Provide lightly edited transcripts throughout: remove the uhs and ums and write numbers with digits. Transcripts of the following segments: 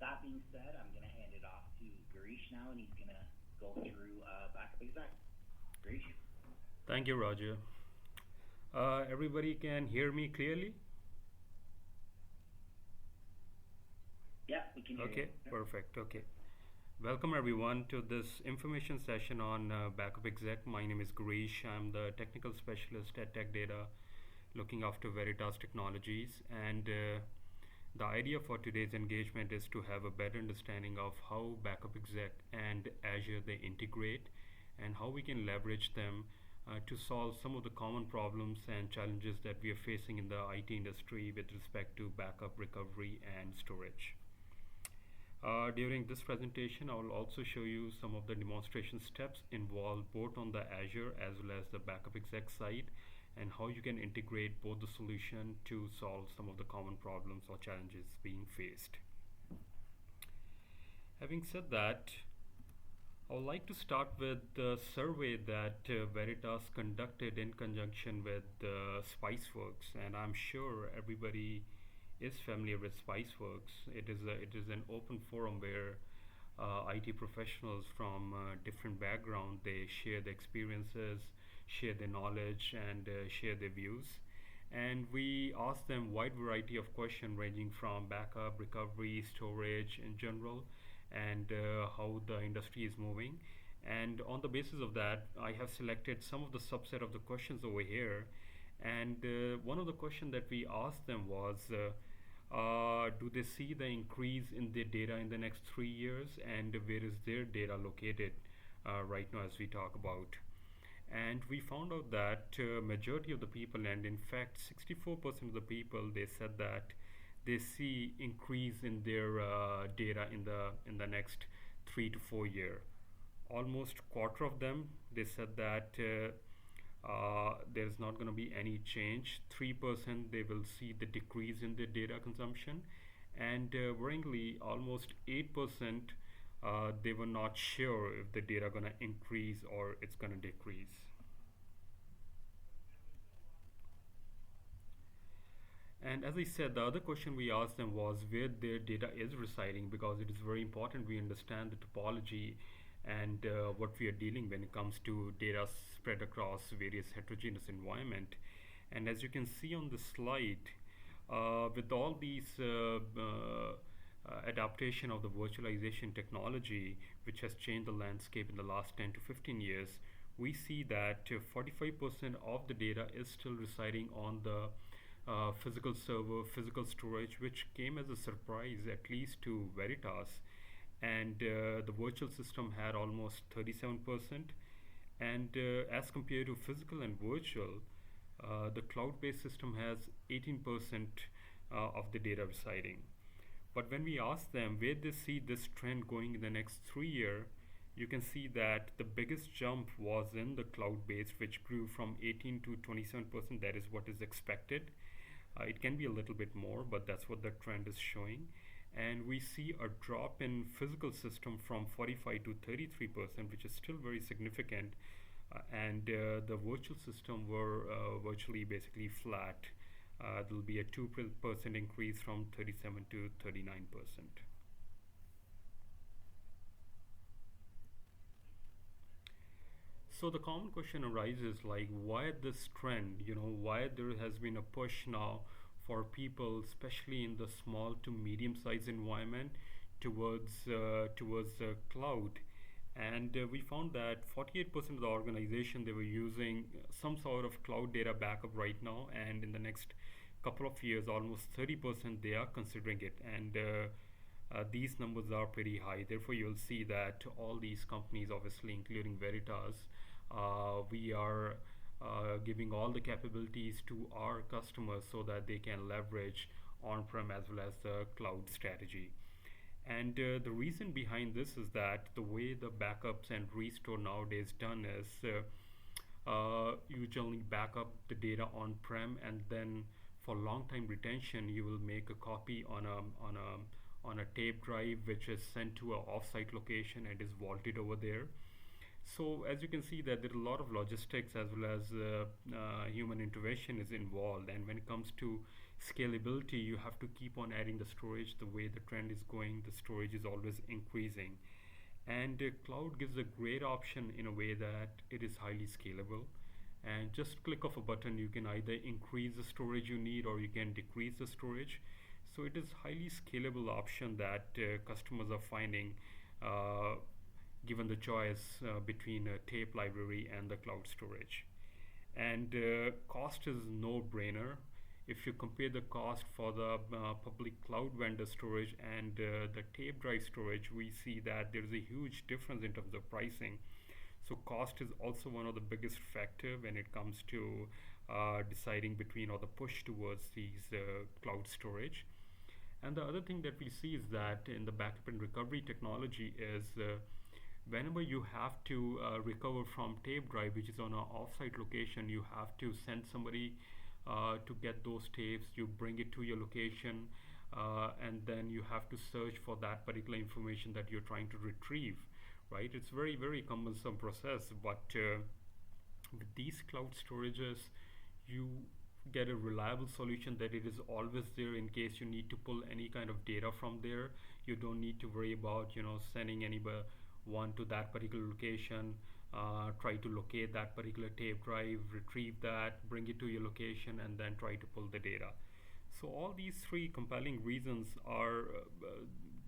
That being said, I'm going to hand it off to Garish now, and he's going to go through Backup Exec. Garish? Thank you, Roger. Everybody can hear me clearly? Yeah, we can hear you. Okay, perfect. Okay. Welcome everyone to this information session on Backup Exec. My name is Garish. I'm the technical specialist at Tech Data looking after Veritas Technologies. And the idea for today's engagement is to have a better understanding of how Backup Exec and Azure they integrate and how we can leverage them to solve some of the common problems and challenges that we are facing in the IT industry with respect to backup recovery and storage. During this presentation, I will also show you some of the demonstration steps involved both on the Azure as well as the Backup Exec side, and how you can integrate both the solution to solve some of the common problems or challenges being faced. Having said that, I would like to start with the survey that Veritas conducted in conjunction with Spiceworks, and I'm sure everybody is familiar with Spiceworks. It is an open forum where IT professionals from different backgrounds they share their experiences, share their knowledge, and share their views. And we ask them wide variety of questions ranging from backup, recovery, storage in general, and how the industry is moving. And on the basis of that, I have selected some of the subset of the questions over here. And one of the questions that we asked them was, do they see the increase in their data in the next 3 years, and where is their data located right now as we talk about? And we found out that majority of the people, and in fact 64% of the people, they said that they see increase in their data in the next 3 to 4 year. Almost quarter of them they said that there's not going to be any change. 3% they will see the decrease in their data consumption, and worryingly almost 8% they were not sure if the data going to increase or it's going to decrease. And as I said, the other question we asked them was where their data is residing, because it is very important we understand the topology and what we are dealing when it comes to data spread across various heterogeneous environment. And as you can see on the slide, with all these adaptation of the virtualization technology, which has changed the landscape in the last 10 to 15 years, we see that 45% of the data is still residing on the physical server, physical storage, which came as a surprise at least to Veritas. And the virtual system had almost 37%. And as compared to physical and virtual, the cloud-based system has 18% of the data residing. But when we ask them where they see this trend going in the next 3 year, you can see that the biggest jump was in the cloud base, which grew from 18 to 27%. That is what is expected. It can be a little bit more, but that's what the trend is showing. And we see a drop in physical system from 45 to 33%, which is still very significant. And the virtual system were virtually basically flat. There will be a 2% increase from 37 to 39%. So the common question arises like why this trend, why there has been a push now for people, especially in the small to medium sized environment, towards cloud. And we found that 48% of the organization they were using some sort of cloud data backup right now, and in the next couple of years almost 30% they are considering it. And these numbers are pretty high. Therefore you'll see that all these companies, obviously including Veritas, we are giving all the capabilities to our customers so that they can leverage on-prem as well as the cloud strategy. And the reason behind this is that the way the backups and restore nowadays done is you generally back up the data on-prem, and then for long time retention you will make a copy on a tape drive, which is sent to a offsite location and is vaulted over there. So as you can see that there are a lot of logistics as well as human intervention is involved. And when it comes to scalability, you have to keep on adding the storage. The way the trend is going, the storage is always increasing. And cloud gives a great option in a way that it is highly scalable. And just click of a button, you can either increase the storage you need or you can decrease the storage. So it is highly scalable option that customers are finding uh, given the choice between a tape library and the cloud storage. And cost is no brainer. If you compare the cost for the public cloud vendor storage and the tape drive storage, we see that there is a huge difference in terms of pricing. So cost is also one of the biggest factor when it comes to deciding between or the push towards these cloud storage. And the other thing that we see is that in the backup and recovery technology is whenever you have to recover from tape drive, which is on an offsite location, you have to send somebody to get those tapes. You bring it to your location, and then you have to search for that particular information that you're trying to retrieve. Right? It's very very cumbersome process, but with these cloud storages, you get a reliable solution that it is always there in case you need to pull any kind of data from there. You don't need to worry about sending anyone to that particular location, try to locate that particular tape drive, retrieve that, bring it to your location, and then try to pull the data. So all these three compelling reasons are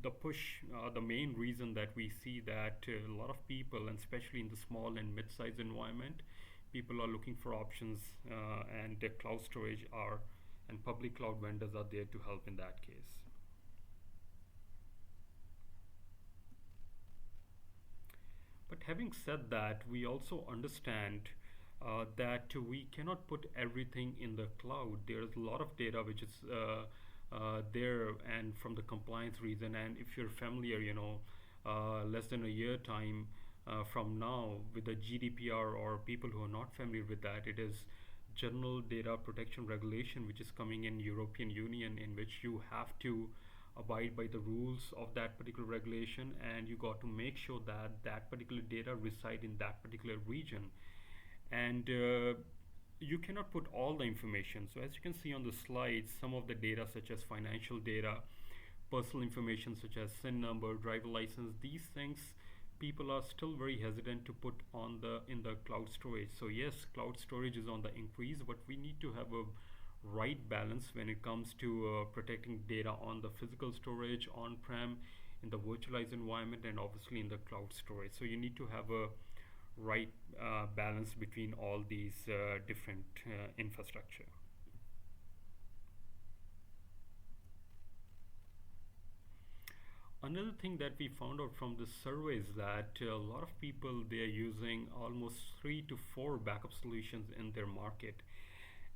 the push, the main reason that we see that a lot of people, and especially in the small and mid-sized environment, people are looking for options, and the cloud storage are and public cloud vendors are there to help in that case. But having said that, we also understand that we cannot put everything in the cloud. There's a lot of data which is there, and from the compliance reason, and if you're familiar, less than a year time from now with the GDPR, or people who are not familiar with that, it is General Data Protection Regulation, which is coming in European Union, in which you have to abide by the rules of that particular regulation, and you got to make sure that that particular data reside in that particular region. And you cannot put all the information. So as you can see on the slides, some of the data such as financial data, personal information such as SIN number, driver license, these things people are still very hesitant to put on the in the cloud storage. So yes, cloud storage is on the increase, but we need to have a right balance when it comes to protecting data on the physical storage, on-prem, in the virtualized environment, and obviously in the cloud storage. So you need to have a right balance between all these different infrastructure. Another thing that we found out from the survey is that a lot of people, they are using almost 3 to 4 backup solutions in their market,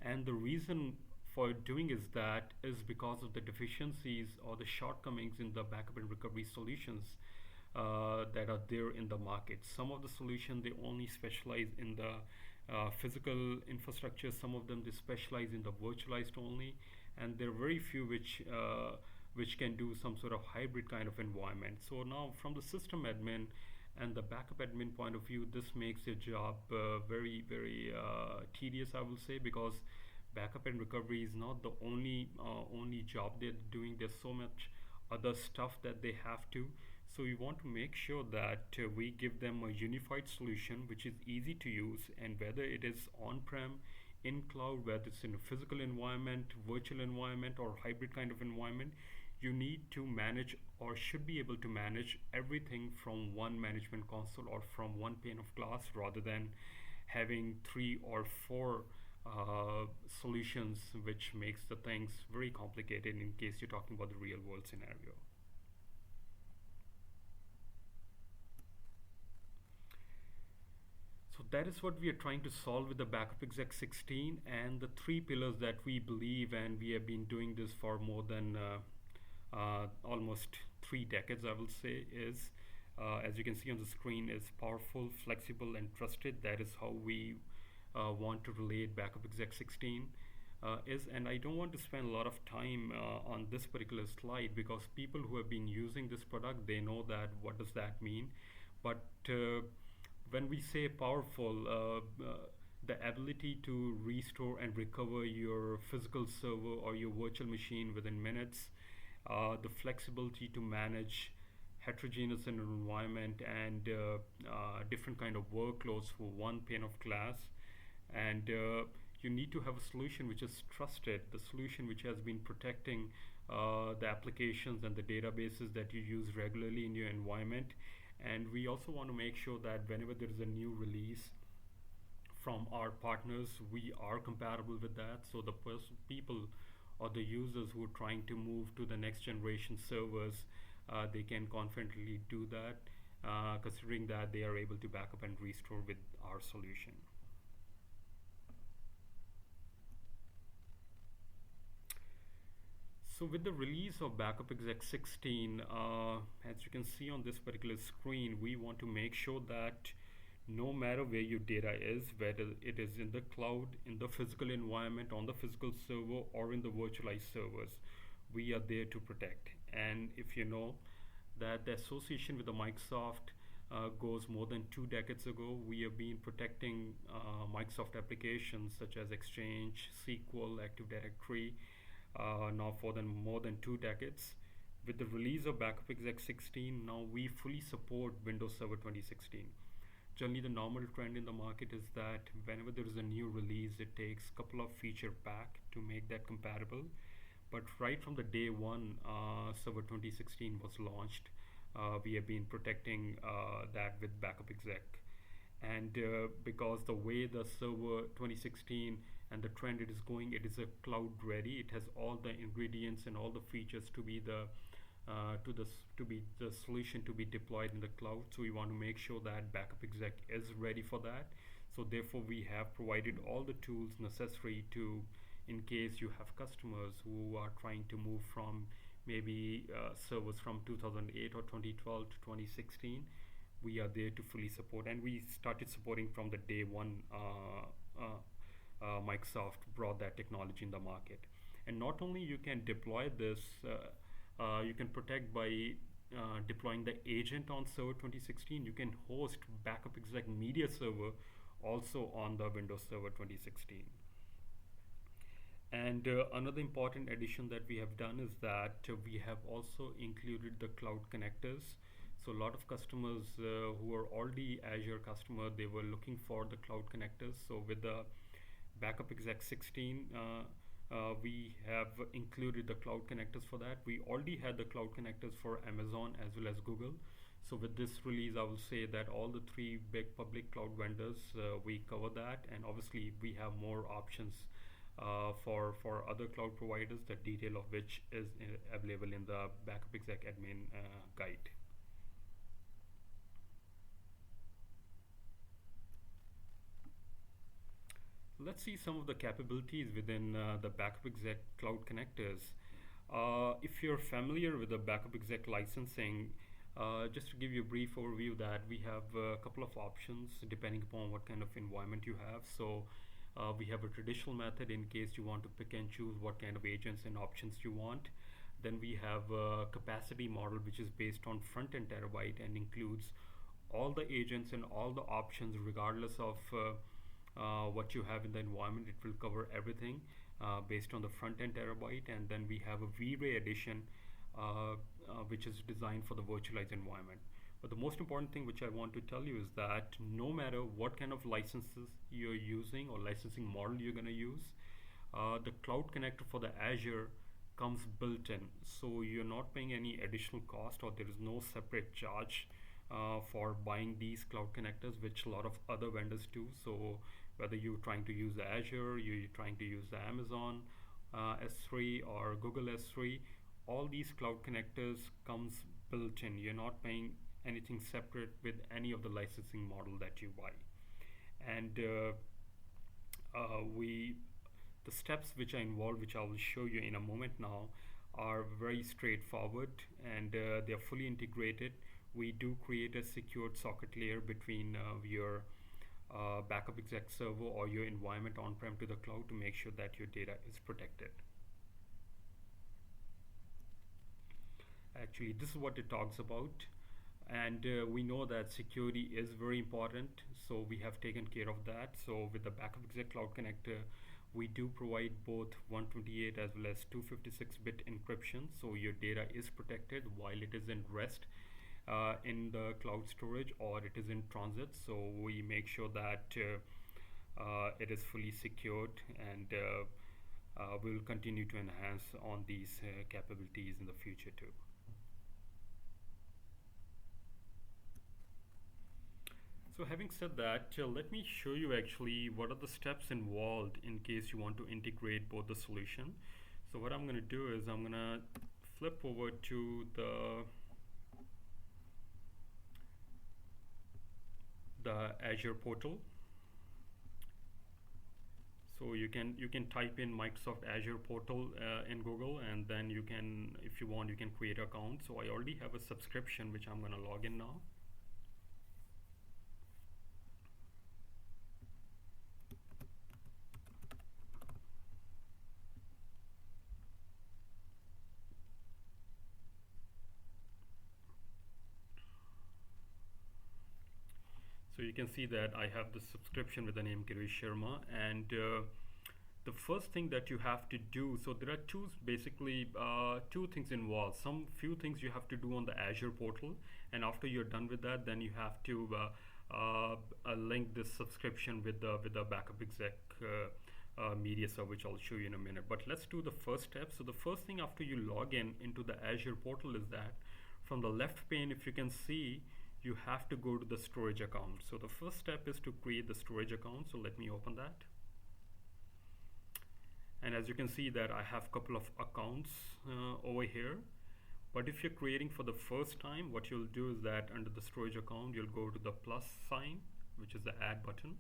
and the reason for doing is because of the deficiencies or the shortcomings in the backup and recovery solutions that are there in the market. Some of the solutions, they only specialize in the physical infrastructure. Some of them, they specialize in the virtualized only, and there are very few which can do some sort of hybrid kind of environment. So now from the system admin and the backup admin point of view, this makes your job very very tedious, I will say, because backup and recovery is not the only job they're doing. There's so much other stuff that they have to. So we want to make sure that we give them a unified solution which is easy to use, and whether it is on-prem, in cloud, whether it's in a physical environment, virtual environment, or hybrid kind of environment, you need to manage or should be able to manage everything from one management console or from one pane of glass, rather than having 3 or 4 solutions, which makes the things very complicated in case you're talking about the real world scenario. So that is what we are trying to solve with the Backup Exec 16, and the 3 pillars that we believe, and we have been doing this for more than almost 3 decades, I will say, is as you can see on the screen, is powerful, flexible, and trusted. That is how we want to relate Backup Exec 16 is. And I don't want to spend a lot of time on this particular slide, because people who have been using this product, they know that what does that mean. But when we say powerful, the ability to restore and recover your physical server or your virtual machine within minutes, the flexibility to manage heterogeneous in an environment and different kind of workloads for one pane of glass, and you need to have a solution which is trusted, the solution which has been protecting the applications and the databases that you use regularly in your environment. And we also want to make sure that whenever there is a new release from our partners, we are compatible with that, so the people or the users who are trying to move to the next generation servers, they can confidently do that, considering that they are able to back up and restore with our solution. So with the release of Backup Exec 16, as you can see on this particular screen, we want to make sure that no matter where your data is, whether it is in the cloud, in the physical environment, on the physical server, or in the virtualized servers, we are there to protect. And if you know that the association with the Microsoft goes more than 2 decades ago, we have been protecting Microsoft applications such as Exchange, SQL, Active Directory, now for more than 2 decades. With the release of Backup Exec 16, now we fully support Windows Server 2016. Generally, the normal trend in the market is that whenever there is a new release, it takes a couple of feature pack to make that compatible. But right from the day one Server 2016 was launched, we have been protecting that with Backup Exec. And because the way the Server 2016 and the trend it is going, it is a cloud ready. It has all the ingredients and all the features to be the solution to be deployed in the cloud. So we want to make sure that Backup Exec is ready for that. So therefore we have provided all the tools necessary to, in case you have customers who are trying to move from maybe servers from 2008 or 2012 to 2016, we are there to fully support. And we started supporting from the day one Microsoft brought that technology in the market. And not only you can deploy this, you can protect by deploying the agent on Server 2016. You can host Backup Exec Media Server also on the Windows Server 2016. And another important addition that we have done is that we have also included the cloud connectors. So a lot of customers who are already Azure customer, they were looking for the cloud connectors. So with the Backup Exec 16, we have included the cloud connectors for that. We already had the cloud connectors for Amazon as well as Google. So with this release, I will say that all the three big public cloud vendors, we cover that. And obviously we have more options for other cloud providers, the detail of which is available in the Backup Exec admin guide. Let's see some of the capabilities within the Backup Exec cloud connectors. If you're familiar with the Backup Exec licensing, just to give you a brief overview, that we have a couple of options depending upon what kind of environment you have. So we have a traditional method in case you want to pick and choose what kind of agents and options you want. Then we have a capacity model which is based on front-end terabyte and includes all the agents and all the options regardless of what you have in the environment. It will cover everything based on the front-end terabyte. And then we have a V-Ray edition which is designed for the virtualized environment. But the most important thing which I want to tell you is that no matter what kind of licenses you're using or licensing model you're going to use, the cloud connector for the Azure comes built in. So you're not paying any additional cost, or there is no separate charge for buying these cloud connectors, which a lot of other vendors do. So whether you're trying to use Azure, you're trying to use the Amazon S3 or Google S3, all these cloud connectors comes built in. You're not paying anything separate with any of the licensing model that you buy. And the steps which are involved, which I will show you in a moment now, are very straightforward, and they are fully integrated. We do create a secured socket layer between your Backup Exec server or your environment on-prem to the cloud to make sure that your data is protected. Actually, this is what it talks about. And we know that security is very important, so we have taken care of that. So with the Backup Exec Cloud Connector, we do provide both 128 as well as 256-bit encryption, so your data is protected while it is in rest in the cloud storage or it is in transit. So we make sure that it is fully secured, and we will continue to enhance on these capabilities in the future too. So having said that, let me show you actually what are the steps involved in case you want to integrate both the solution. So what I'm going to do is I'm going to flip over to the Azure Portal. So you can type in Microsoft Azure Portal in Google, and then you can, if you want, you can create an account. So I already have a subscription which I'm going to log in now. So you can see that I have the subscription with the name Girish Sharma, and the first thing that you have to do, so there are two things involved. Some few things you have to do on the Azure portal, and after you're done with that, then you have to link this subscription with the Backup Exec media server, which I'll show you in a minute. But let's do the first step. So the first thing after you log in into the Azure portal is that from the left pane, if you can see, you have to go to the storage account. So the first step is to create the storage account. So let me open that. And as you can see that I have a couple of accounts over here. But if you're creating for the first time, what you'll do is that under the storage account, you'll go to the plus sign, which is the add button.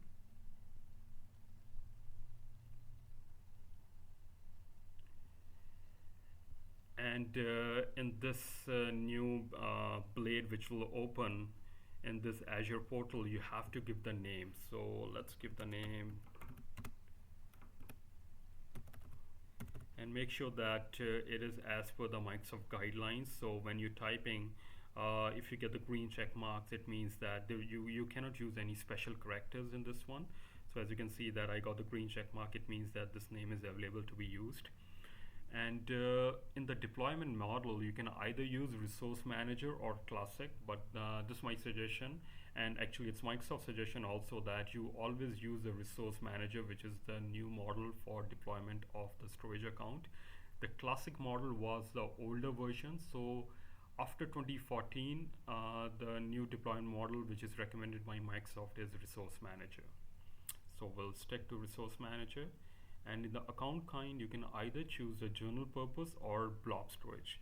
And in this new blade which will open in this Azure portal, you have to give the name. So let's give the name and make sure that it is as per the Microsoft guidelines. So when you're typing, if you get the green check marks, it means that you cannot use any special characters in this one. So as you can see that I got the green check mark, it means that this name is available to be used. And in the deployment model, you can either use Resource Manager or Classic, but this is my suggestion, and actually it's Microsoft's suggestion also, that you always use the Resource Manager, which is the new model for deployment of the storage account. The Classic model was the older version, so after 2014, the new deployment model, which is recommended by Microsoft, is Resource Manager. So we'll stick to Resource Manager. And in the account kind, you can either choose the general purpose or blob storage.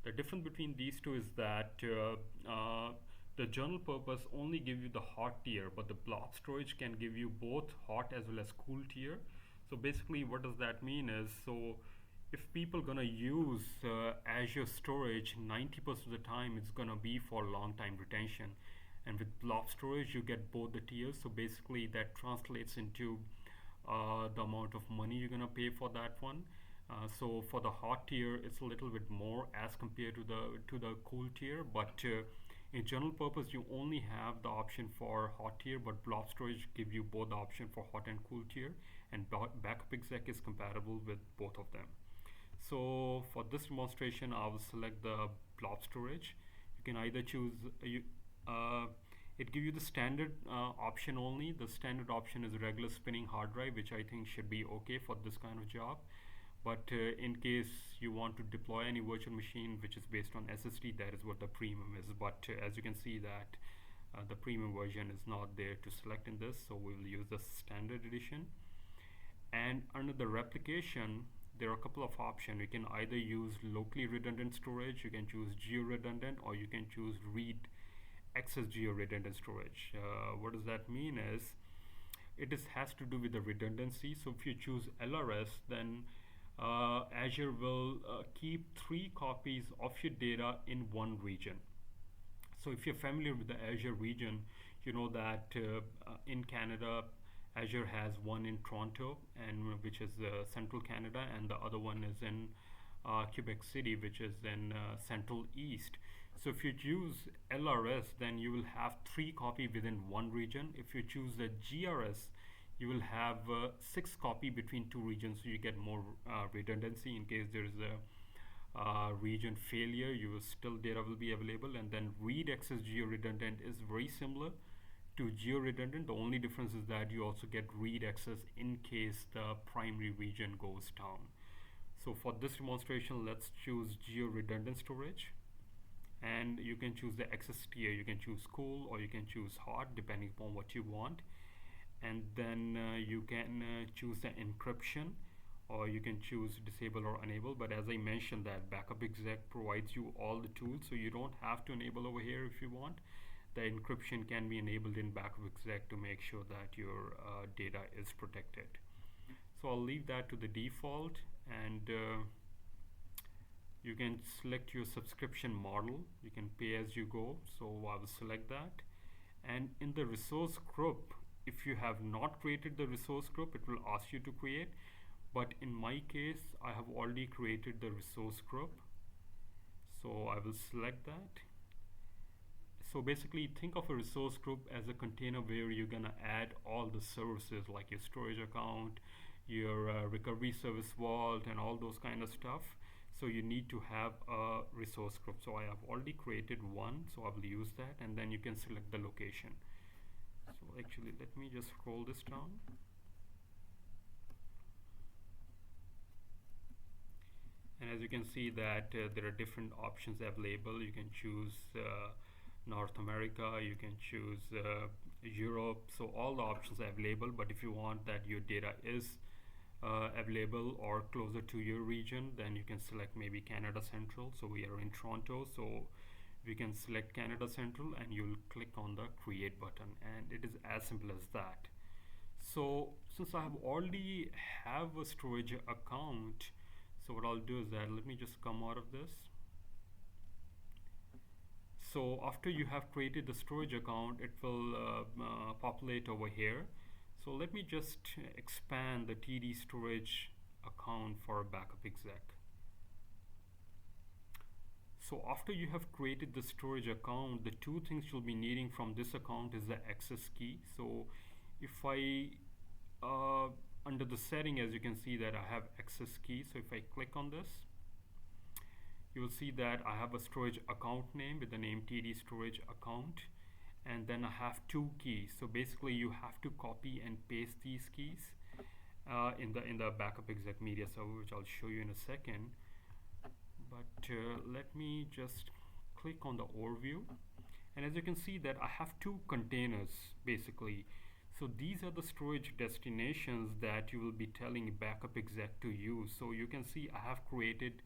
The difference between these two is that the general purpose only give you the hot tier, but the blob storage can give you both hot as well as cool tier. So basically what does that mean is, so if people gonna use Azure storage, 90% of the time it's gonna be for long time retention. And with blob storage, you get both the tiers. So basically that translates into the amount of money you're gonna pay for that one. So for the hot tier, it's a little bit more as compared to the cool tier. But in general purpose, you only have the option for hot tier, but blob storage give you both the option for hot and cool tier. And Backup Exec is compatible with both of them. So for this demonstration, I will select the blob storage. You can either choose it gives you the standard option only. The standard option is regular spinning hard drive, which I think should be okay for this kind of job. But in case you want to deploy any virtual machine which is based on SSD, that is what the premium is. But as you can see that the premium version is not there to select in this, so we will use the standard edition. And under the replication, there are a couple of options. You can either use locally redundant storage, you can choose geo-redundant, or you can choose read access geo-redundant storage. What does that mean is, has to do with the redundancy. So if you choose LRS, then Azure will keep 3 copies of your data in one region. So if you're familiar with the Azure region, you know that in Canada, Azure has one in Toronto, and which is central Canada, and the other one is in Quebec City, which is in Central East. So if you choose LRS, then you will have 3 copy within one region. If you choose the GRS, you will have 6 copy between 2 regions, so you get more redundancy in case there is a region failure. Still data will be available. And then read access geo redundant is very similar to geo redundant. The only difference is that you also get read access in case the primary region goes down. So for this demonstration, let's choose geo redundant storage, and you can choose the access tier. You can choose cool or you can choose hot depending upon what you want. And then you can choose the encryption, or you can choose disable or enable. But as I mentioned, that backup exec provides you all the tools, so you don't have to enable over here if you want. The encryption can be enabled in backup exec to make sure that your data is protected. So I'll leave that to the default, and you can select your subscription model. You can pay as you go, so I will select that. And in the resource group, if you have not created the resource group, it will ask you to create. But in my case, I have already created the resource group, so I will select that. So basically, think of a resource group as a container where you're gonna add all the services like your storage account, your recovery service vault, and all those kind of stuff. So you need to have a resource group. So I have already created one, so I will use that, and then you can select the location. So actually, let me just scroll this down. And as you can see that there are different options available. You can choose North America, you can choose Europe, so all the options are available. But if you want that your data is available or closer to your region, then you can select maybe Canada Central. So we are in Toronto, so we can select Canada Central, and you'll click on the create button, and it is as simple as that. So since I have already have a storage account, so what I'll do is that let me just come out of this. So after you have created the storage account, it will populate over here. So let me just expand the TD storage account for backup exec. So after you have created the storage account, the 2 things you'll be needing from this account is the access key. So if I under the setting, as you can see that I have access key. So if I click on this, you will see that I have a storage account name with the name TD storage account, and then I have 2 keys. So basically you have to copy and paste these keys in the backup exec media server, which I'll show you in a second. But let me just click on the overview, and as you can see that I have 2 containers basically. So these are the storage destinations that you will be telling backup exec to use. So you can see I have created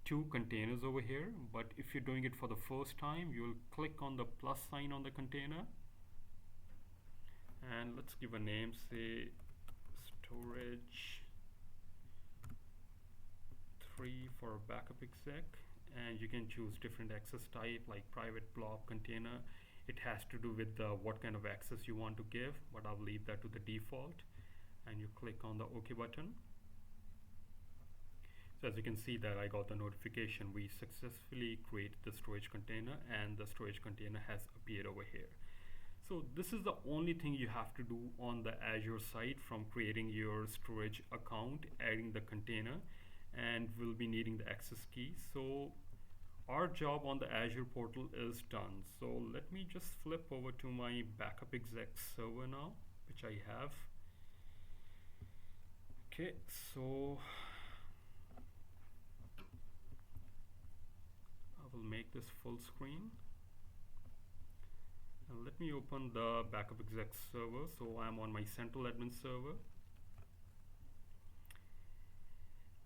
2 containers over here, but if you're doing it for the first time, you'll click on the plus sign on the container, and let's give a name, say storage 3 for backup exec, and you can choose different access type like private, blob, container. It has to do with what kind of access you want to give, but I'll leave that to the default, and you click on the OK button. So as you can see that I got the notification, we successfully created the storage container, and the storage container has appeared over here. So this is the only thing you have to do on the Azure side, from creating your storage account, adding the container, and we'll be needing the access key. So our job on the Azure portal is done. So let me just flip over to my backup exec server now, which I have. Okay, so I will make this full screen. And let me open the backup exec server. So I'm on my central admin server.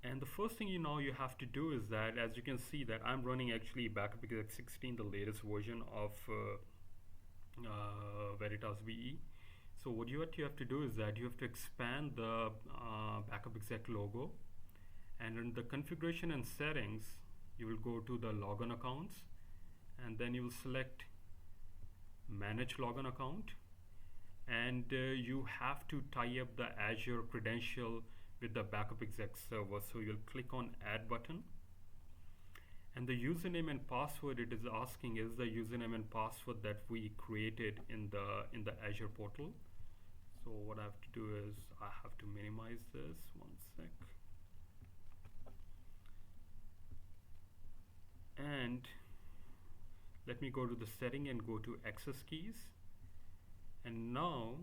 And the first thing you have to do is that, as you can see that I'm running actually backup exec 16, the latest version of Veritas VE. So what you have to do is that you have to expand the backup exec logo, and in the configuration and settings, you will go to the login accounts, and then you will select manage login account, and you have to tie up the Azure credential with the backup exec server. So you'll click on add button, and And the username and password it is asking is the username and password that we created in the Azure portal. So what I have to do is I have to minimize this. One sec. And let me go to the setting and go to access keys. And now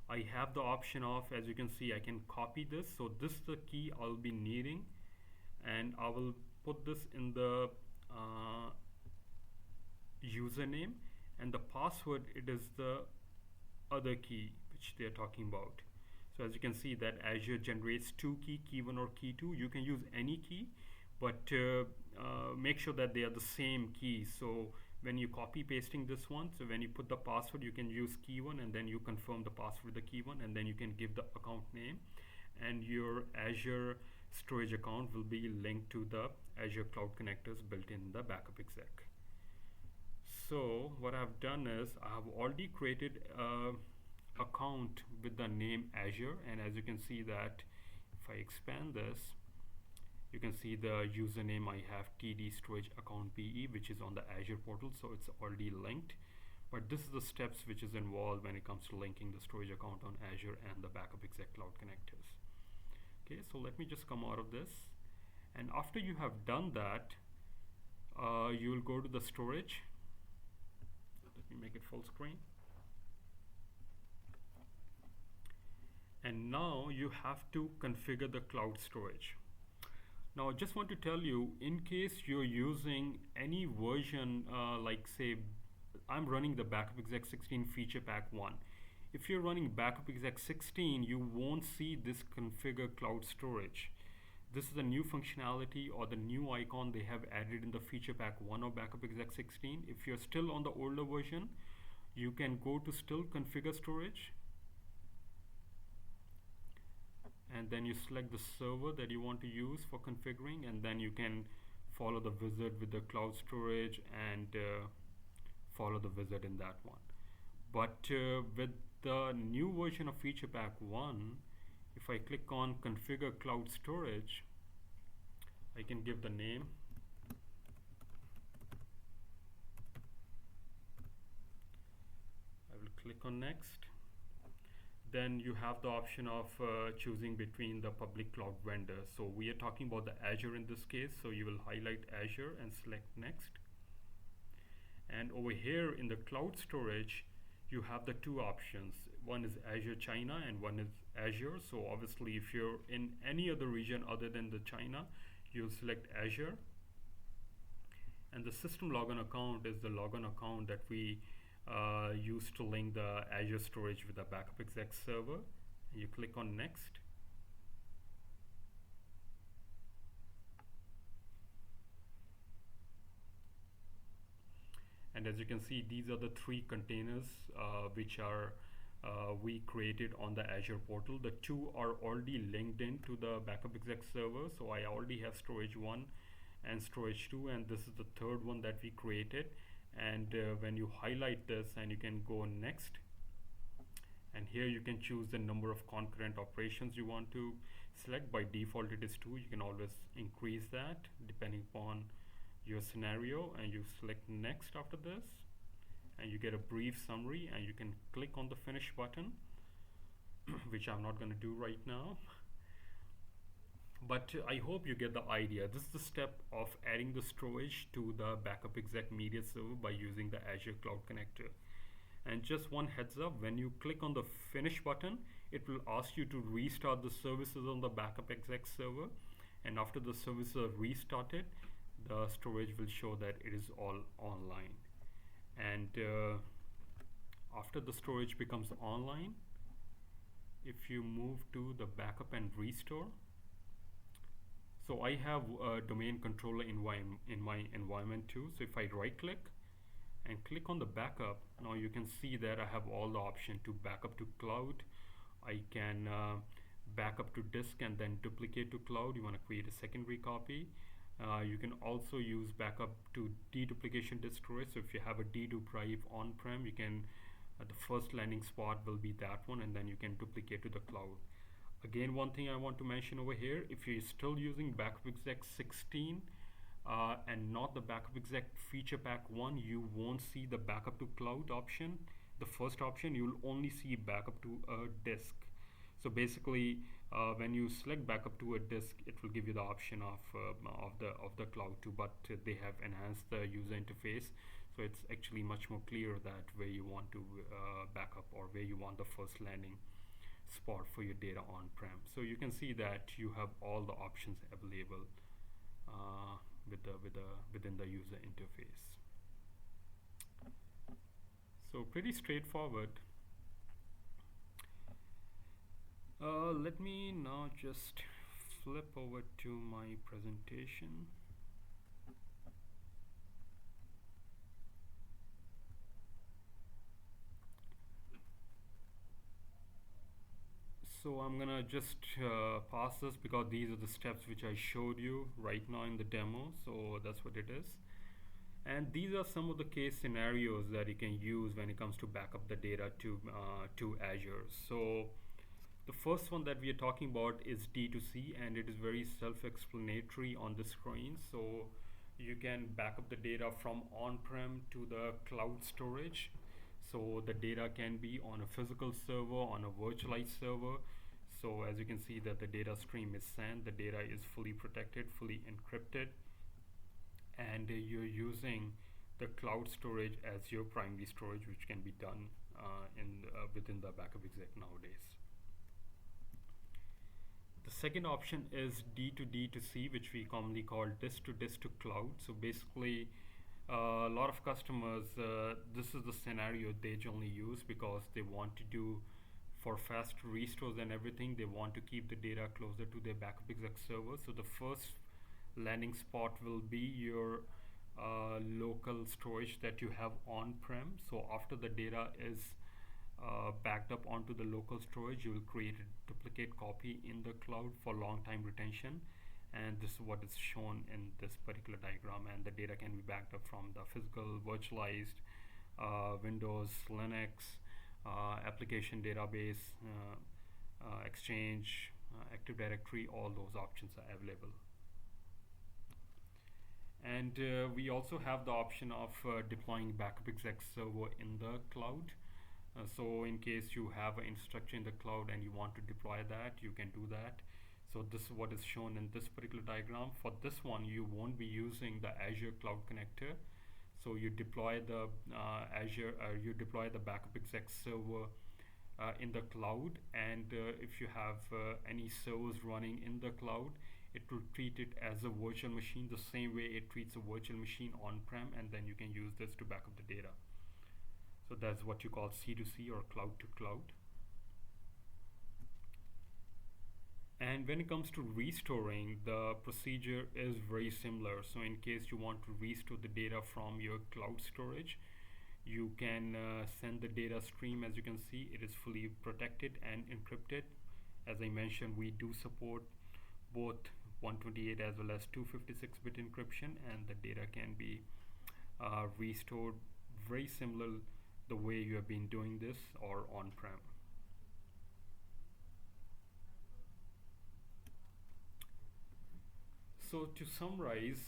I have the option of, as you can see, I can copy this. So this is the key I'll be needing, and I will put this in the username, and the password it is the other key which they're talking about. So as you can see that Azure generates two key 1 or key 2. You can use any key, but make sure that they are the same key. So when you copy pasting this one, so when you put the password, you can use key 1 and then you confirm the password with the key 1, and then you can give the account name, and your Azure storage account will be linked to the Azure Cloud Connectors built in the Backup Exec. So what I've done is I have already created a account with the name Azure, and as you can see that if I expand this, you can see the username I have TD storage account BE, which is on the Azure portal, so it's already linked. But this is the steps which is involved when it comes to linking the storage account on Azure and the Backup Exec Cloud Connectors. Okay, so let me just come out of this, and after you have done that, you will go to the storage. Let me make it full screen. And now you have to configure the cloud storage. Now I just want to tell you, in case you're using any version, like say I'm running the Backup Exec 16 feature pack 1. If you're running Backup Exec 16, you won't see this configure cloud storage. This is a new functionality or the new icon they have added in the feature pack 1 of Backup Exec 16. If you're still on the older version, you can go to still configure storage, and then you select the server that you want to use for configuring, and then you can follow the wizard with the cloud storage and follow the wizard in that one. But with the new version of feature pack 1, if I click on configure cloud storage, I can give the name. I will click on next. Then you have the option of choosing between the public cloud vendor. So we are talking about the Azure in this case, so you will highlight Azure and select next. And over here in the cloud storage, you have the two options. One is Azure China and one is Azure. So obviously if you're in any other region other than the China, you'll select Azure. And the system logon account is the logon account that we use to link the Azure storage with the Backup Exec server. You click on next. And as you can see, these are the three containers which are we created on the Azure portal. The two are already linked into the Backup Exec server. So I already have storage 1 and storage 2, and this is the third one that we created. And when you highlight this, and you can go next, and here you can choose the number of concurrent operations you want to select. By default it is 2. You can always increase that depending upon your scenario, and you select next after this, and you get a brief summary, and you can click on the finish button which I'm not going to do right now. But I hope you get the idea. This is the step of adding the storage to the Backup Exec media server by using the Azure Cloud Connector. And just one heads up, when you click on the finish button, it will ask you to restart the services on the Backup Exec server, and after the services are restarted, the storage will show that it is all online. And after the storage becomes online, if you move to the backup and restore, so I have a domain controller in my environment too. So if I right click and click on the backup, now you can see that I have all the option to backup to cloud. I can backup to disk and then duplicate to cloud. You want to create a secondary copy. You can also use backup to deduplication disk storage. So if you have a dedup drive on-prem, you can the first landing spot will be that one, and then you can duplicate to the cloud. Again, one thing I want to mention over here, if you're still using Backup Exec 16, and not the backup exec feature pack 1, you won't see the backup to cloud option. The first option, you'll only see backup to a disk. So basically, when you select backup to a disk, it will give you the option of the cloud too, but they have enhanced the user interface, so it's actually much more clear that where you want to backup, or where you want the first landing spot for your data on-prem. So you can see that you have all the options available within the user interface. So pretty straightforward. Let me now just flip over to my presentation. So I'm gonna just pass this because these are the steps which I showed you right now in the demo. So that's what it is. And these are some of the case scenarios that you can use when it comes to backup the data to Azure. So the first one that we are talking about is D2C, and it is very self-explanatory on the screen. So you can back up the data from on-prem to the cloud storage. So the data can be on a physical server, on a virtualized server. So as you can see that the data stream is sent, the data is fully protected, fully encrypted, and you're using the cloud storage as your primary storage, which can be done within the backup exec nowadays. The second option is D2D2C, which we commonly call disk to disk to cloud. So basically, a lot of customers, this is the scenario they generally use because they want to do for fast restores and everything. They want to keep the data closer to their backup exec server. So the first landing spot will be your local storage that you have on-prem. So after the data is backed up onto the local storage, you will create a duplicate copy in the cloud for long time retention. And this is what is shown in this particular diagram, and the data can be backed up from the physical, virtualized, Windows, Linux, application database, Exchange, Active Directory. All those options are available. And we also have the option of deploying backup exec server in the cloud. So in case you have an infrastructure in the cloud and you want to deploy that, you can do that. So this is what is shown in this particular diagram. For this one, you won't be using the Azure Cloud Connector. So you deploy the you deploy the backup exec server in the cloud, and if you have any servers running in the cloud, it will treat it as a virtual machine the same way it treats a virtual machine on-prem, and then you can use this to back up the data. So that's what you call C2C, or cloud to cloud. And when it comes to restoring, the procedure is very similar. So in case you want to restore the data from your cloud storage, you can send the data stream. As you can see, it is fully protected and encrypted. As I mentioned, we do support both 128 as well as 256-bit encryption, and the data can be restored very similar the way you have been doing this or on-prem. So to summarize,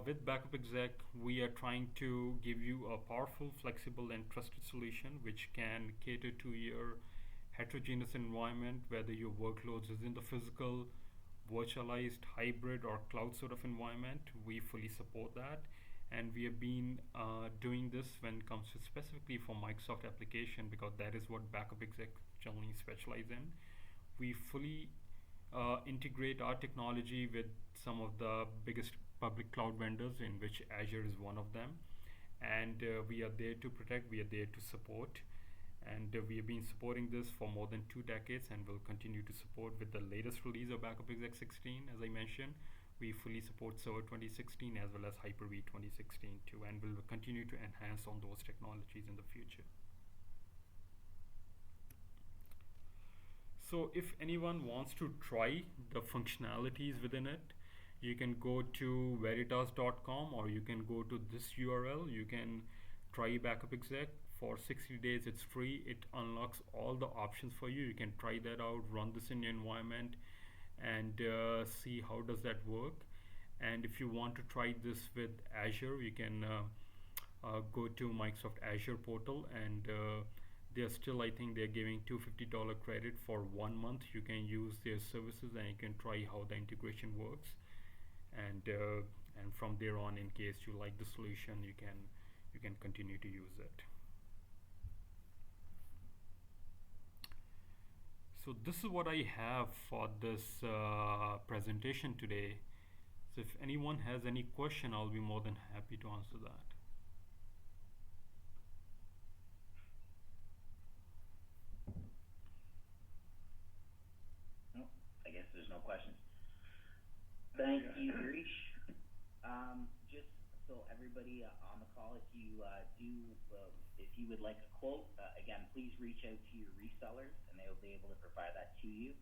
with Backup Exec, we are trying to give you a powerful, flexible, and trusted solution which can cater to your heterogeneous environment, whether your workloads is in the physical, virtualized, hybrid, or cloud sort of environment. We fully support that, and we have been doing this when it comes to specifically for Microsoft application, because that is what Backup Exec generally specialize in. We fully integrate our technology with some of the biggest public cloud vendors, in which Azure is one of them, and we are there to protect, we are there to support, and we have been supporting this for more than 2 decades, and will continue to support with the latest release of Backup Exec 16. As I mentioned, we fully support Server 2016 as well as Hyper-V 2016 too, and will continue to enhance on those technologies in the future. So if anyone wants to try the functionalities within it, you can go to veritas.com, or you can go to this URL. You can try Backup Exec for 60 days. It's free. It unlocks all the options for you. You can try that out, run this in your environment, and see how does that work. And if you want to try this with Azure, you can go to Microsoft Azure Portal, and they're still, I think they're giving $250 credit for 1 month. You can use their services and you can try how the integration works. And from there on, in case you like the solution, you can continue to use it. So this is what I have for this presentation today. So if anyone has any question, I'll be more than happy to answer that. No, I guess there's no questions. Thank you, Girish. Just so everybody on the call, if you if you would like a quote, again, please reach out to your resellers, and they'll be able to provide that to you.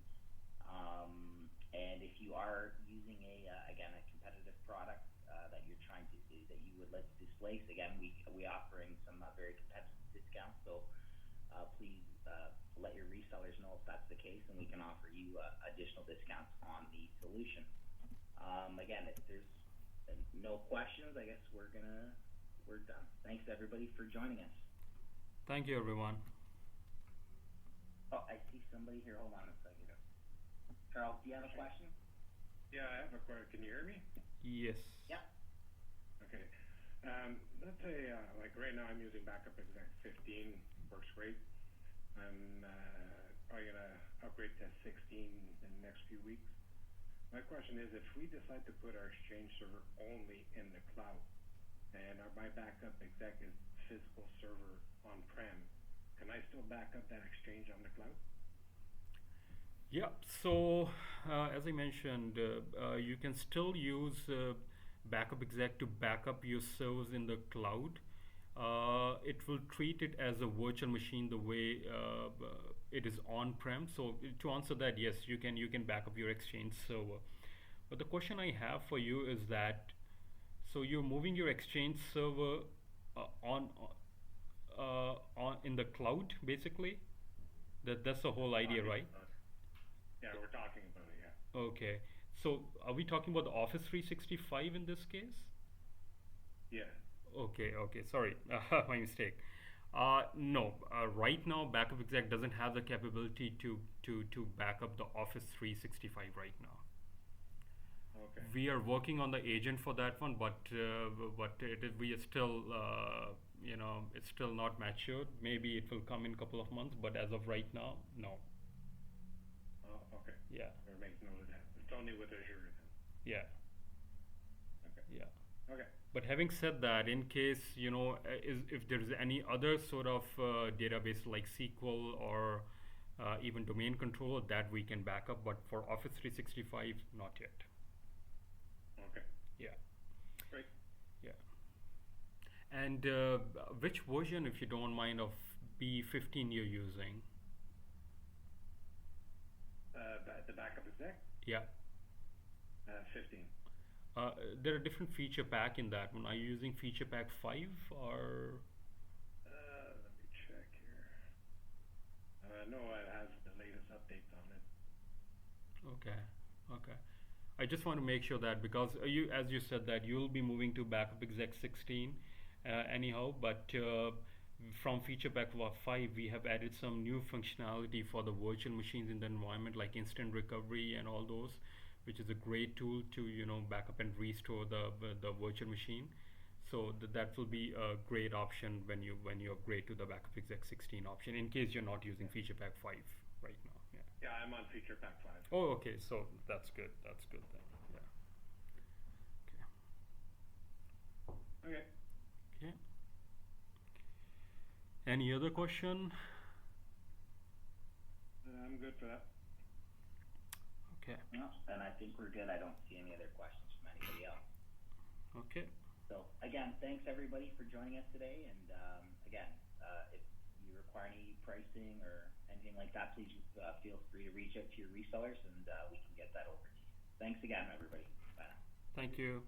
And if you are using again a competitive product that you're trying to that you would like to displace, again, we offering some very competitive discounts. So please let your resellers know if that's the case, and we can offer you additional discounts on the solution. Again, if there's no questions, I guess we're done. Thanks everybody for joining us. Thank you, everyone. Oh, I see somebody here. Hold on a second. Charles, do you have a question? Yeah, I have a question. Can you hear me? Yes. Yeah. Okay. Let's say, like right now I'm using Backup Exec 15, works great. I'm probably going to upgrade to 16 in the next few weeks. My question is, if we decide to put our Exchange server only in the cloud, and my Backup Exec is physical server on-prem, can I still back up that Exchange on the cloud? Yeah, so as I mentioned, you can still use Backup Exec to back up your servers in the cloud. It will treat it as a virtual machine the way it is on-prem. So to answer that, yes, you can back up your Exchange server. But the question I have for you is that, so you're moving your Exchange server on in the cloud, basically. That's the whole idea, right? Yeah, we're talking about it, yeah. Okay. So are we talking about the Office 365 in this case? Yeah. Okay, sorry, my mistake. No, right now Backup Exec doesn't have the capability to back up the Office 365 right now. Okay. We are working on the agent for that one, but we are still, it's still not matured. Maybe it will come in a couple of months, but as of right now, no. Okay. Yeah. We're making note of that. It's only with Azure then. Yeah. Okay. Yeah. Okay. But having said that, in case, if there's any other sort of database like SQL or even domain controller, that we can back up, but for Office 365, not yet. Okay. Yeah. Great. Yeah. And which version, if you don't mind, of B15 you're using? The Backup Exec? Yeah. 15. There are different feature pack in that one. Are you using feature pack 5 or? Let me check here. No, it has the latest updates on it. Okay. I just want to make sure that, because as you said that you'll be moving to Backup Exec 16 anyhow, but from feature pack 5 we have added some new functionality for the virtual machines in the environment, like instant recovery and all those, which is a great tool to back up and restore the virtual machine. So that will be a great option when you upgrade to the Backup Exec 16 option, in case you're not using feature pack 5 right now. Yeah, I'm on feature pack 5. Oh, okay. So that's good then. Yeah. Okay. Okay. Any other question? I'm good for that. Okay. No, and I think we're good. I don't see any other questions from anybody else. Okay. So again, thanks everybody for joining us today. And again, if you require any pricing or anything like that, please feel free to reach out to your resellers, and we can get that over to you. Thanks again, everybody. Bye now. Thank you.